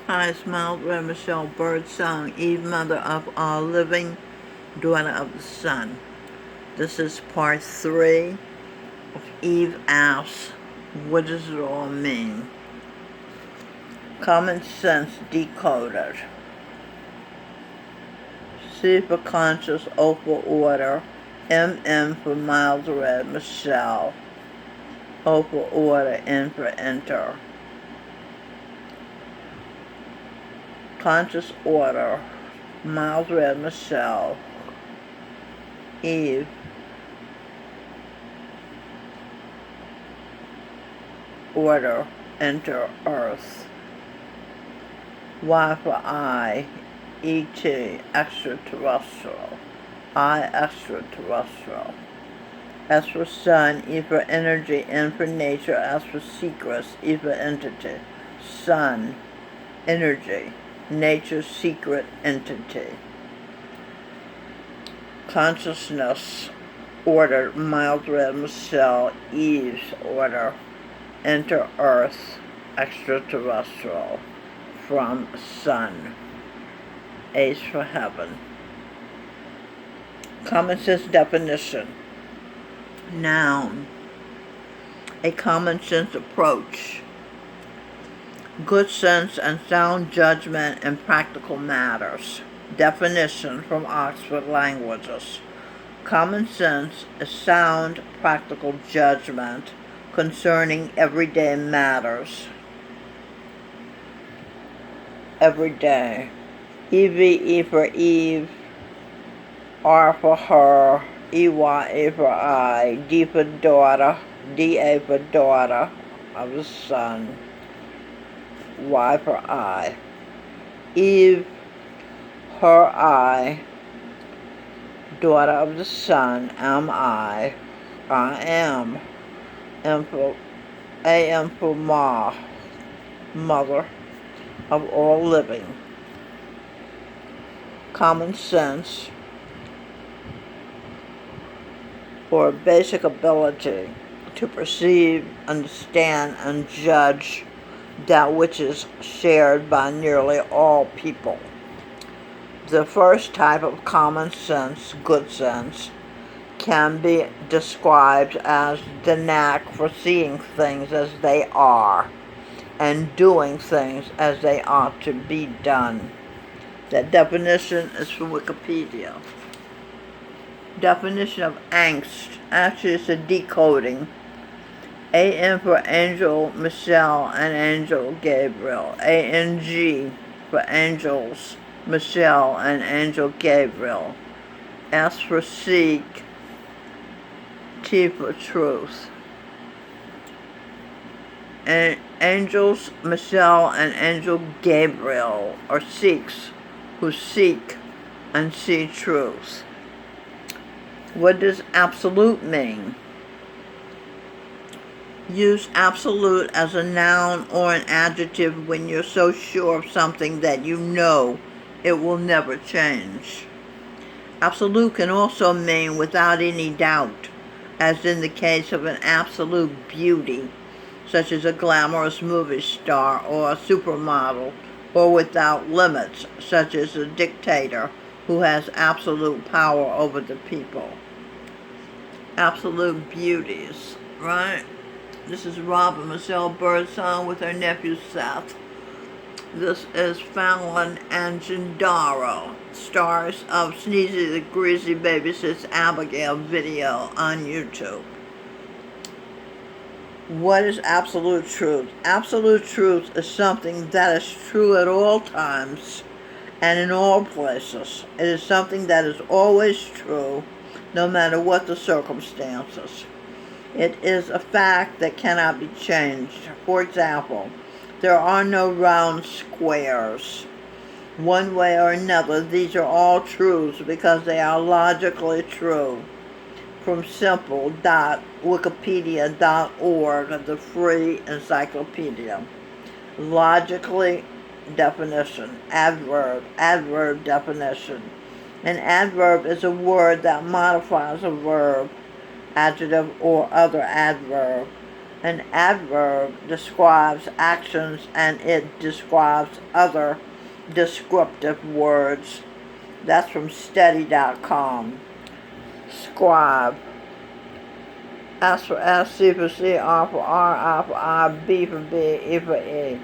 Hi, it's Miles Red Michelle Birdsong, Eve, mother of all living, daughter of the sun. This is part 3 of Eve asks, what does it all mean? Common sense decoded. C for conscious, O for order, MM for Miles Red Michelle, O for order, N for enter. Conscious order, Miles Red Michelle, Eve, order, enter, earth. Y for I, ET, extraterrestrial, I, extraterrestrial. S for sun, E for energy, N for nature, S for secrets, E for entity. Sun, energy, nature, secret, entity. Consciousness, order, Miles Red Michelle, Eve's order, enter earth, extraterrestrial, from sun. H for heaven. Common sense definition. Noun, a common sense approach, good sense and sound judgment in practical matters. Definition from Oxford Languages. Common sense is sound, practical judgment concerning everyday matters. Everyday. EVE for Eve, R for her, EYA for I, D for daughter, DA for daughter of the sun, Y for I. Eve, her I, daughter of the sun, am I am. AM for Ma, mother of all living. Common sense, or basic ability to perceive, understand, and judge that which is shared by nearly all people. The first type of common sense, good sense, can be described as the knack for seeing things as they are and doing things as they ought to be done. That definition is from Wikipedia. Definition of angst. Actually, it's a decoding. AN for Angel Michelle and Angel Gabriel. ANG for Angels Michelle and Angel Gabriel. S for seek. T for truth. And Angels Michelle and Angel Gabriel are Sikhs who seek and see truth. What does absolute mean? Use absolute as a noun or an adjective when you're so sure of something that you know it will never change. Absolute can also mean without any doubt, as in the case of an absolute beauty, such as a glamorous movie star or a supermodel, or without limits, such as a dictator who has absolute power over the people. Absolute beauties, right? This is Robin Michelle Birdsong with her nephew Seth. This is Fallon and Jindaro, stars of Sneezy the Greasy Babysits Abigail video on YouTube. What is absolute truth? Absolute truth is something that is true at all times and in all places. It is something that is always true, no matter what the circumstances. It is a fact that cannot be changed. For example, there are no round squares. One way or another, these are all truths because they are logically true. From simple.wikipedia.org, the free encyclopedia. Logically, definition. Adverb definition. An adverb is a word that modifies a verb, adjective, or other adverb, An adverb describes actions and it describes other descriptive words. That's from steady.com. Scribe. S for S, C for C, R for R, I for I, B for B, E for E.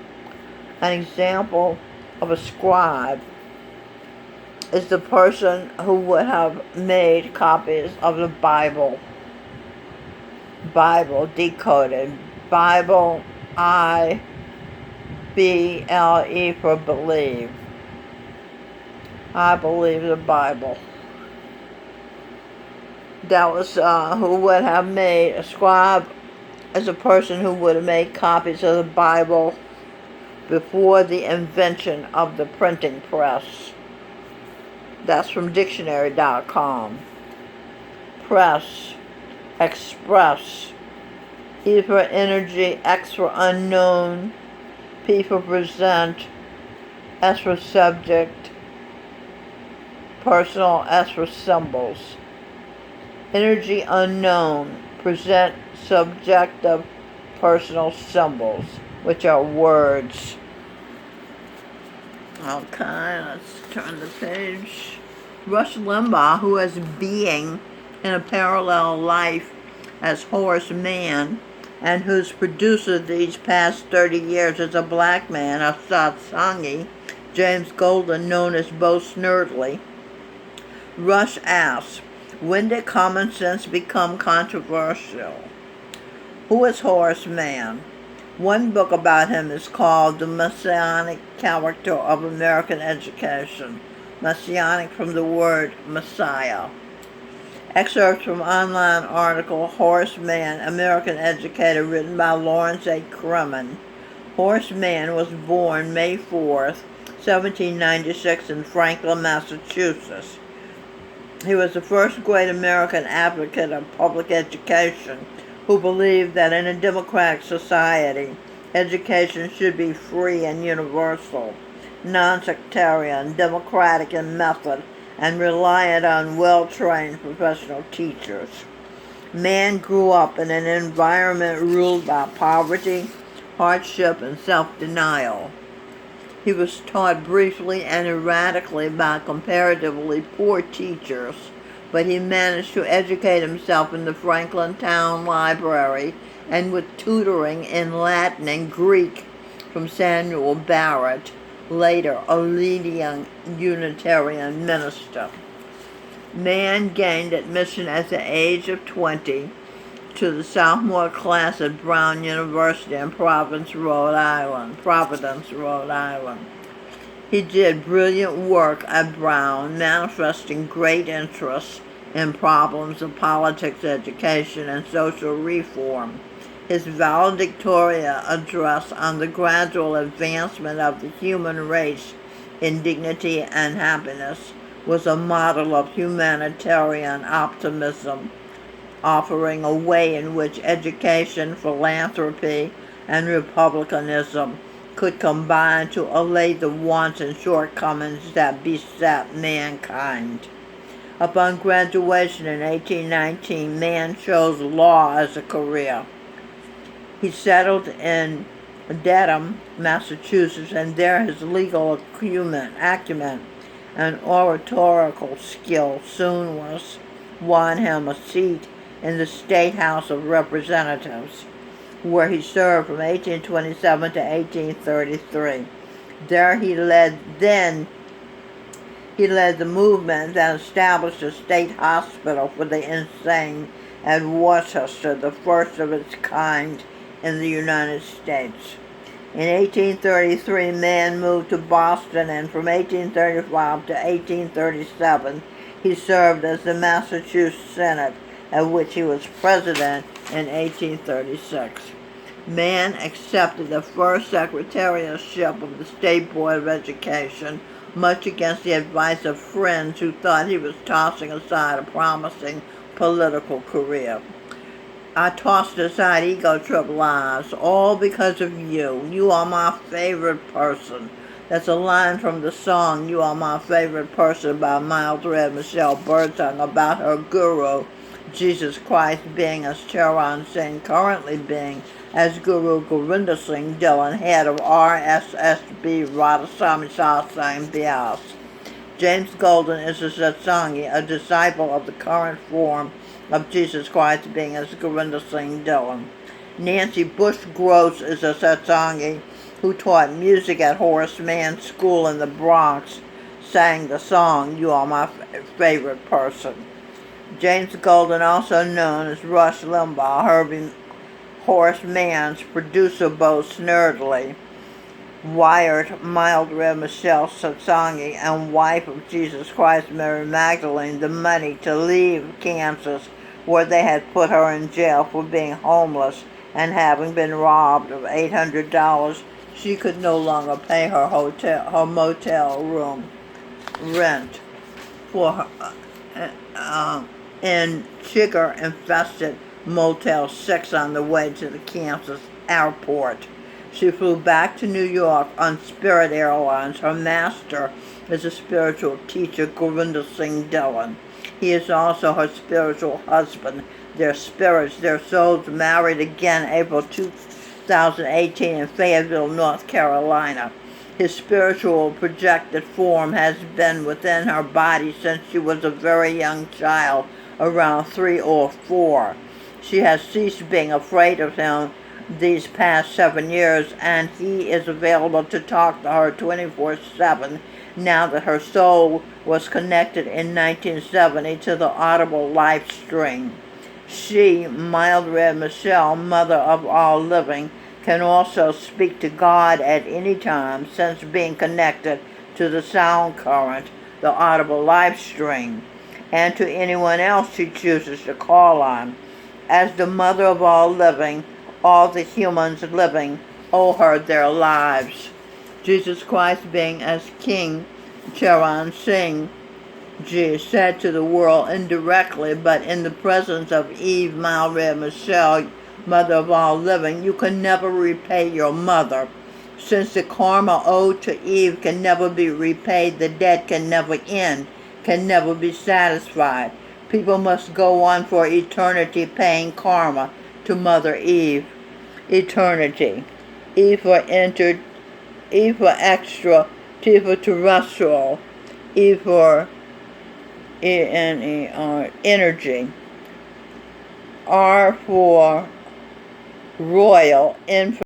An example of a scribe is the person who would have made copies of the Bible. Bible decoded. Bible, I-B-L-E for believe. I believe the Bible. That was who would have made, a scribe is a person who would have made copies of the Bible before the invention of the printing press. That's from dictionary.com. Press, express, E for energy, X for unknown, P for present, S for subject, personal, S for symbols. Energy unknown, present subjective personal symbols, which are words. Okay, let's turn the page. Rush Limbaugh, who is being in a parallel life as Horace Mann, and whose producer these past 30 years is a black man, a satsangi, James Golden, known as Bo Snerdley. Rush asks, when did common sense become controversial? Who is Horace Mann? One book about him is called The Messianic Character of American Education. Messianic from the word Messiah. Excerpts from online article Horace Mann, American Educator, written by Lawrence A. Kremen. Horace Mann was born May 4th, 1796 in Franklin, Massachusetts. He was the first great American advocate of public education who believed that in a democratic society, education should be free and universal, non-sectarian, democratic in method, and reliant on well-trained professional teachers. Mann grew up in an environment ruled by poverty, hardship, and self-denial. He was taught briefly and erratically by comparatively poor teachers, but he managed to educate himself in the Franklin Town Library and with tutoring in Latin and Greek from Samuel Barrett, later a leading Unitarian minister. Mann gained admission at the age of 20 to the sophomore class at Brown University in Providence, Rhode Island. He did brilliant work at Brown, manifesting great interest in problems of politics, education, and social reform. His valedictorian address on the gradual advancement of the human race in dignity and happiness was a model of humanitarian optimism, offering a way in which education, philanthropy, and republicanism could combine to allay the wants and shortcomings that beset mankind. Upon graduation in 1819, Mann chose law as a career. He settled in Dedham, Massachusetts, and there his legal acumen and oratorical skill soon won him a seat in the State House of Representatives, where he served from 1827 to 1833. There he led the movement that established a state hospital for the insane at Worcester, the first of its kind in the United States. In 1833, Mann moved to Boston, and from 1835 to 1837, he served as the Massachusetts Senate, of which he was president in 1836. Mann accepted the first secretariatship of the State Board of Education, much against the advice of friends who thought he was tossing aside a promising political career. I tossed aside ego trip lives, all because of you. You are my favorite person. That's a line from the song You Are My Favorite Person by Mildred Michelle Birdsong about her guru, Jesus Christ, being, as Charan Singh currently being, as Guru Govinda Singh Dhillon, head of RSSB Radhaswami Satsang in Bias. James Golden is a Satsangi, a disciple of the current form of Jesus Christ being as Govinda Singh Dhillon. Nancy Bush Gross is a Satsangi who taught music at Horace Mann School in the Bronx, sang the song You Are My Favorite Person. James Golden, also known as Rush Limbaugh, Horace Mann's producer Bo Snerdley, wired Mildred Michelle Satsangi and wife of Jesus Christ Mary Magdalene the money to leave Kansas, where they had put her in jail for being homeless and having been robbed of $800. She could no longer pay her motel room rent for her in chigger-infested Motel 6 on the way to the Kansas airport. She flew back to New York on Spirit Airlines. Her master is a spiritual teacher, Govinda Singh Dhillon. He is also her spiritual husband. Their spirits, their souls married again April 2018 in Fayetteville, North Carolina. His spiritual projected form has been within her body since she was a very young child, around 3 or 4. She has ceased being afraid of him these past 7 years, and he is available to talk to her 24/7 now that her soul was connected in 1970 to the Audible live stream. She, Mildred Michelle, mother of all living, can also speak to God at any time since being connected to the sound current, the Audible live stream, and to anyone else she chooses to call on. As the mother of all living, all the humans living owe her their lives. Jesus Christ, being as King Charan Singh Ji said to the world indirectly, but in the presence of Eve, Mildred Michelle, mother of all living, you can never repay your mother. Since the karma owed to Eve can never be repaid, the debt can never end, can never be satisfied. People must go on for eternity paying karma to Mother Eve. Eternity. E for entered, E for extra, T for terrestrial, E for E-N-E-R, energy, R for royal, N for